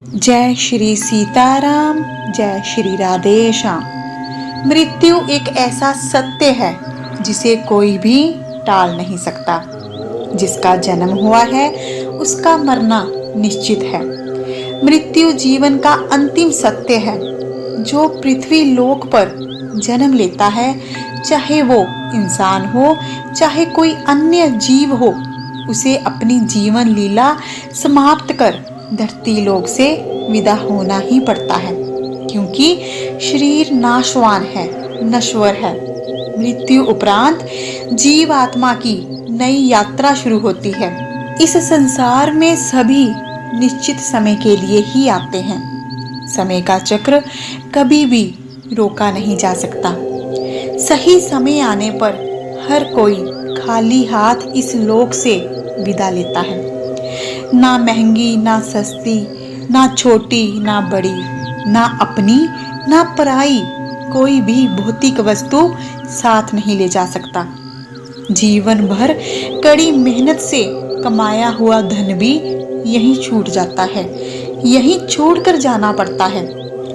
जय श्री सीताराम, जय श्री राधे श्याम। मृत्यु एक ऐसा सत्य है जिसे कोई भी टाल नहीं सकता। जिसका जन्म हुआ है उसका मरना निश्चित है। मृत्यु जीवन का अंतिम सत्य है। जो पृथ्वी लोक पर जन्म लेता है, चाहे वो इंसान हो चाहे कोई अन्य जीव हो, उसे अपनी जीवन लीला समाप्त कर धरती लोक से विदा होना ही पड़ता है, क्योंकि शरीर नाशवान है, नश्वर है। मृत्यु उपरांत जीव आत्मा की नई यात्रा शुरू होती है। इस संसार में सभी निश्चित समय के लिए ही आते हैं। समय का चक्र कभी भी रोका नहीं जा सकता। सही समय आने पर हर कोई खाली हाथ इस लोक से विदा लेता है। ना महंगी ना सस्ती, ना छोटी ना बड़ी, ना अपनी ना पराई, कोई भी भौतिक वस्तु साथ नहीं ले जा सकता। जीवन भर कड़ी मेहनत से कमाया हुआ धन भी यहीं छूट जाता है, यहीं छोड़कर जाना पड़ता है।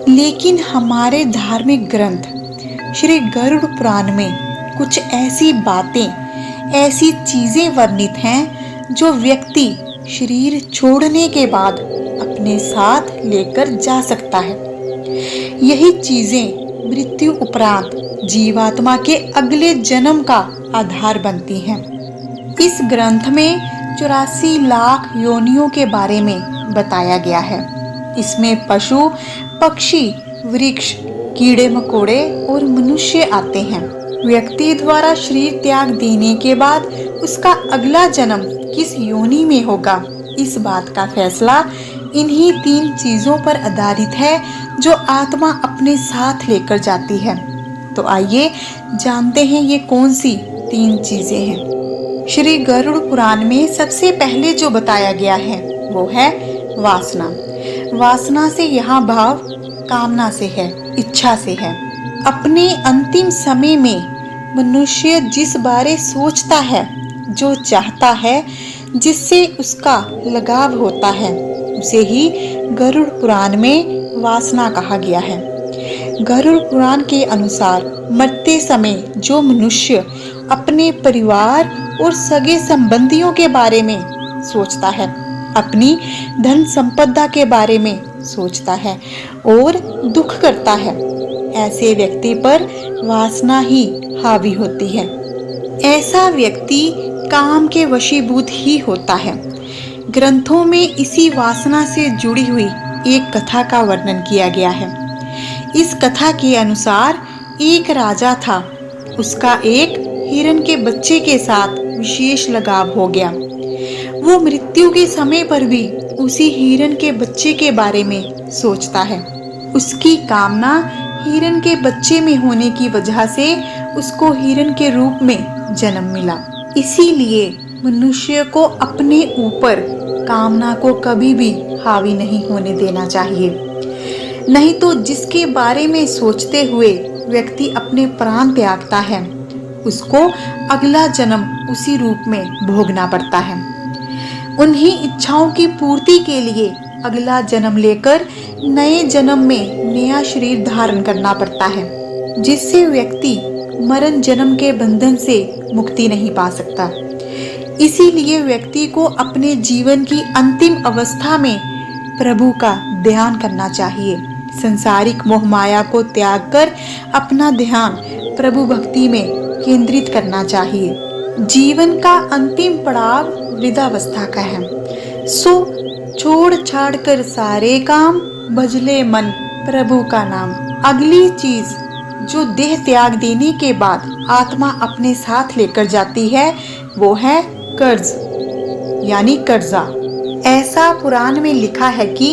लेकिन हमारे धार्मिक ग्रंथ श्री गरुड़ पुराण में कुछ ऐसी बातें, ऐसी चीजें वर्णित हैं जो व्यक्ति शरीर छोड़ने के बाद अपने साथ लेकर जा सकता है। यही चीजें मृत्यु उपरांत जीवात्मा के अगले जन्म का आधार बनती हैं। इस ग्रंथ में 84 लाख योनियों के बारे में बताया गया है। इसमें पशु, पक्षी, वृक्ष, कीड़े मकोड़े और मनुष्य आते हैं। व्यक्ति द्वारा शरीर त्याग देने के बाद उसका अगला जन्म किस योनि में होगा, इस बात का फैसला इन्हीं 3 चीजों पर आधारित है जो आत्मा अपने साथ लेकर जाती है। तो आइए जानते हैं ये कौन सी 3 चीजें हैं। श्री गरुड़ पुराण में सबसे पहले जो बताया गया है वो है वासना। वासना से यहाँ भाव कामना से है, इच्छा से है। अपने अंतिम समय में मनुष्य जिस बारे सोचता है, जो चाहता है, जिससे उसका लगाव होता है, उसे ही गरुड़ पुराण में वासना कहा गया है। गरुड़ पुराण के अनुसार मरते समय जो मनुष्य अपने परिवार और सगे संबंधियों के बारे में सोचता है, अपनी धन संपदा के बारे में सोचता है और दुख करता है, ऐसे व्यक्ति पर वासना ही हावी होती है। ऐसा व्यक्ति काम के वशीभूत ही होता है। ग्रंथों में इसी वासना से जुड़ी हुई एक कथा का वर्णन किया गया है। इस कथा के अनुसार एक राजा था। उसका एक हिरण के बच्चे के साथ विशेष लगाव हो गया। वो मृत्यु के समय पर भी उसी हिरण के बच्चे के बारे में सोचता है। उसकी कामना हिरण के बच्चे में होने की वजह से उसको हिरण के रूप में जन्म मिला। इसीलिए मनुष्य को अपने ऊपर कामना को कभी भी हावी नहीं होने देना चाहिए। नहीं तो जिसके बारे में सोचते हुए व्यक्ति अपने प्राण त्यागता है, उसको अगला जन्म उसी रूप में भोगना पड़ता है। उन्हीं इच्छाओं की पूर्ति के लिए अगला जन्म लेकर नए जन्म में नया शरीर धारण करना पड़ता है, जिससे व्यक्ति मरण जन्म के बंधन से मुक्ति नहीं पा सकता। इसीलिए व्यक्ति को अपने जीवन की अंतिम अवस्था में प्रभु का ध्यान करना चाहिए। संसारिक मोह माया को त्याग कर अपना ध्यान प्रभु भक्ति में केंद्रित करना चाहिए। जीवन का अंतिम पड़ाव वृद्धावस्था का है। सो छोड़ छाड़ कर सारे काम, भजले मन प्रभु का नाम। अगली चीज जो देह त्याग देने के बाद आत्मा अपने साथ लेकर जाती है वो है कर्ज, यानी कर्जा। ऐसा पुराण में लिखा है कि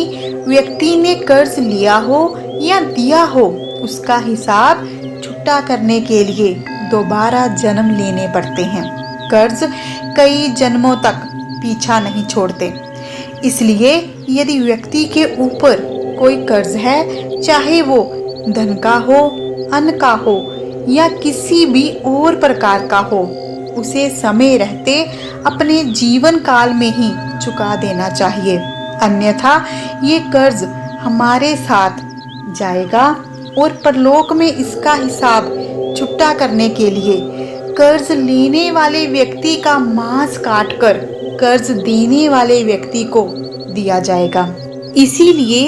व्यक्ति ने कर्ज लिया हो या दिया हो, उसका हिसाब छुट्टा करने के लिए दोबारा जन्म लेने पड़ते हैं। कर्ज कई जन्मों तक पीछा नहीं छोड़ते। इसलिए यदि व्यक्ति के ऊपर कोई कर्ज है, चाहे वो धन का हो, अन्न का हो या किसी भी और प्रकार का हो, उसे समय रहते अपने जीवन काल में ही चुका देना चाहिए। अन्यथा ये कर्ज हमारे साथ जाएगा और परलोक में इसका हिसाब चुकता करने के लिए कर्ज लेने वाले व्यक्ति का मांस काटकर कर्ज देने वाले व्यक्ति को दिया जाएगा। इसीलिए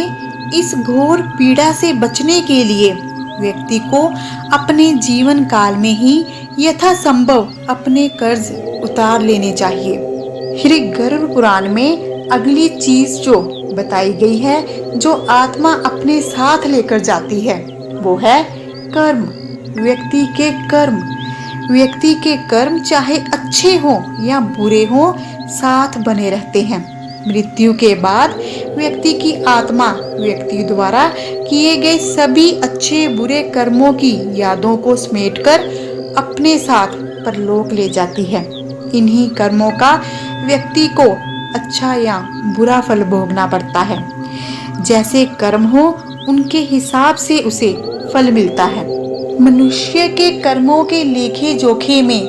इस घोर पीड़ा से बचने के लिए व्यक्ति को अपने जीवन काल में ही यथासंभव अपने कर्ज उतार लेने चाहिए। श्री गरुड़ पुराण में अगली चीज जो बताई गई है, जो आत्मा अपने साथ लेकर जाती है, वो है कर्म। व्यक्ति के कर्म, व्यक्ति के कर्म चाहे अच्छे हों या बुरे हों, साथ बने रहते हैं। मृत्यु के बाद व्यक्ति की आत्मा व्यक्ति द्वारा किए गए सभी अच्छे बुरे कर्मों की यादों को समेटकर अपने साथ परलोक ले जाती है। इन्हीं कर्मों का व्यक्ति को अच्छा या बुरा फल भोगना पड़ता है। जैसे कर्म हो उनके हिसाब से उसे फल मिलता है। मनुष्य के कर्मों के लेखे जोखे में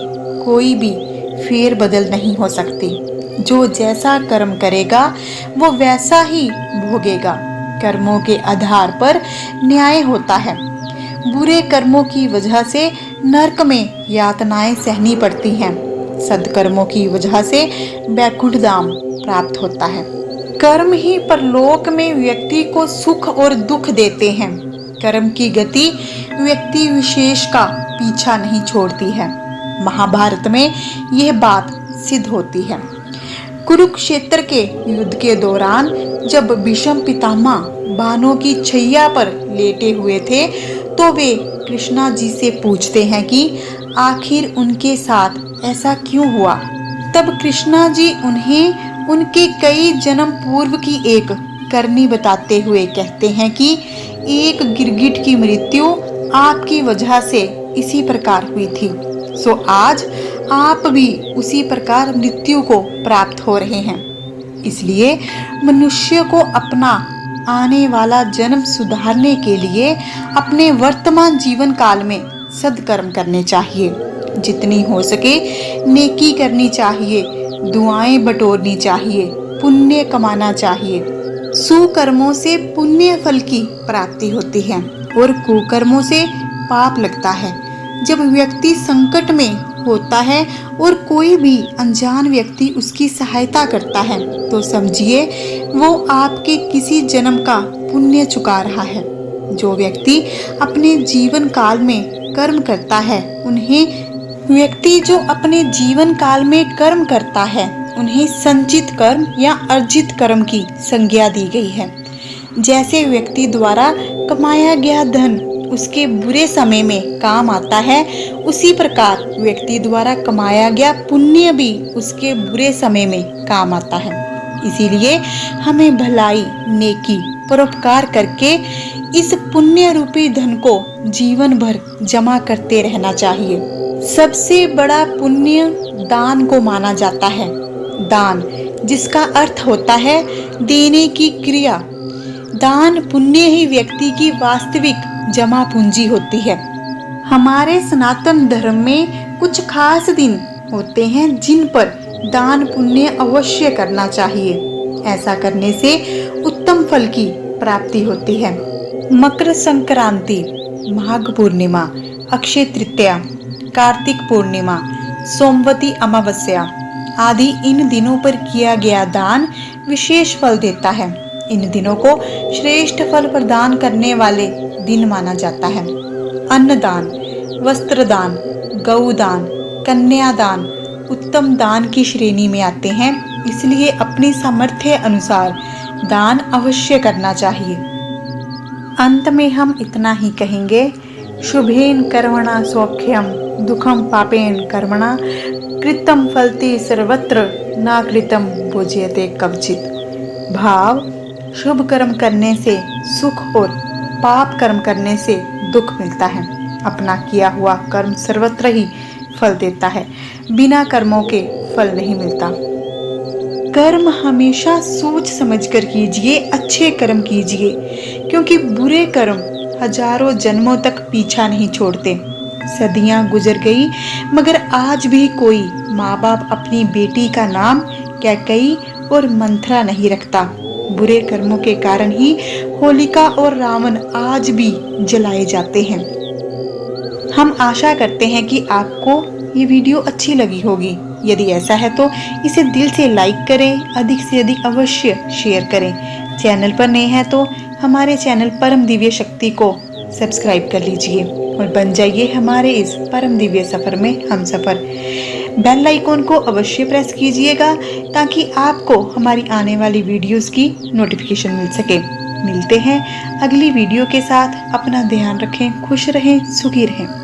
कोई भी फेर बदल नहीं हो सकती। जो जैसा कर्म करेगा वो वैसा ही भोगेगा। कर्मों के आधार पर न्याय होता है। बुरे कर्मों की वजह से नरक में यातनाएं सहनी पड़ती हैं। सद्कर्मों की वजह से वैकुंठ धाम प्राप्त होता है। कर्म ही परलोक में व्यक्ति को सुख और दुख देते हैं। कर्म की गति व्यक्ति विशेष का पीछा नहीं छोड़ती है। महाभारत में यह बात सिद्ध होती है। कुरुक्षेत्र के युद्ध के दौरान जब भीष्म पितामह बाणों की छैया पर लेटे हुए थे, तो वे कृष्णा जी से पूछते हैं कि आखिर उनके साथ ऐसा क्यों हुआ। तब कृष्णा जी उन्हें उनके कई जन्म पूर्व की एक करनी बताते हुए कहते हैं कि एक गिरगिट की मृत्यु आपकी वजह से इसी प्रकार हुई थी, सो आज आप भी उसी प्रकार मृत्यु को प्राप्त हो रहे हैं। इसलिए मनुष्य को अपना आने वाला जन्म सुधारने के लिए अपने वर्तमान जीवन काल में सद्कर्म करने चाहिए। जितनी हो सके नेकी करनी चाहिए, दुआएं बटोरनी चाहिए, पुण्य कमाना चाहिए। सुकर्मों से पुण्य फल की प्राप्ति होती है और कुकर्मों से पाप लगता है। जब व्यक्ति संकट में होता है और कोई भी अनजान व्यक्ति उसकी सहायता करता है, तो समझिए वो आपके किसी जन्म का पुण्य चुका रहा है। जो व्यक्ति अपने जीवन काल में कर्म करता है, उन्हें संचित कर्म या अर्जित कर्म की संज्ञा दी गई है। जैसे व्यक्ति द्वारा कमाया गया धन उसके बुरे समय में काम आता है, उसी प्रकार व्यक्ति द्वारा कमाया गया पुण्य भी उसके बुरे समय में काम आता है। इसीलिए हमें भलाई, नेकी, परोपकार करके इस पुण्य रूपी धन को जीवन भर जमा करते रहना चाहिए। सबसे बड़ा पुण्य दान को माना जाता है। दान जिसका अर्थ होता है देने की क्रिया। दान पुण्य ही व्यक्ति की वास्तविक जमा पूंजी होती है। हमारे सनातन धर्म में कुछ खास दिन होते हैं जिन पर दान पुण्य अवश्य करना चाहिए। ऐसा करने से उत्तम फल की प्राप्ति होती है। मकर संक्रांति, माघ पूर्णिमा, अक्षय तृतीया, कार्तिक पूर्णिमा, सोमवती अमावस्या आदि इन दिनों पर किया गया दान विशेष फल देता है। इन दिनों को श्रेष्ठ फल प्रदान करने वाले दिन माना जाता है। अन्नदान, वस्त्रदान, गौदान, कन्यादान उत्तम दान की श्रेणी में आते हैं। इसलिए अपनी सामर्थ्य अनुसार दान अवश्य करना चाहिए। अंत में हम इतना ही कहेंगे, शुभेन कर्मणा सौख्यम, दुखम पापेन कर्मणा, कृतं फलति सर्वत्र, ना कृतं भुज्यते कवचित्। भाव, शुभ कर्म करने से सुख और पाप कर्म करने से दुख मिलता है। अपना किया हुआ कर्म सर्वत्र ही फल देता है, बिना कर्मों के फल नहीं मिलता। कर्म हमेशा सोच समझकर कीजिए, अच्छे कर्म कीजिए, क्योंकि बुरे कर्म हजारों जन्मों तक पीछा नहीं छोड़ते। सदियां गुजर गई मगर आज भी कोई माँ बाप अपनी बेटी का नाम कैकेयी और मंथरा नहीं रखता। बुरे कर्मों के कारण ही होलिका और रावण आज भी जलाए जाते हैं। हम आशा करते हैं कि आपको ये वीडियो अच्छी लगी होगी। यदि ऐसा है तो इसे दिल से लाइक करें, अधिक से अधिक अवश्य शेयर करें। चैनल पर नए हैं तो हमारे चैनल परम दिव्य शक्ति को सब्सक्राइब कर लीजिए और बन जाइए हमारे इस परम दिव्य सफर में हम सफर। बेल आइकॉन को अवश्य प्रेस कीजिएगा ताकि आपको हमारी आने वाली वीडियोस की नोटिफिकेशन मिल सके। मिलते हैं अगली वीडियो के साथ। अपना ध्यान रखें, खुश रहें, सुखी रहें।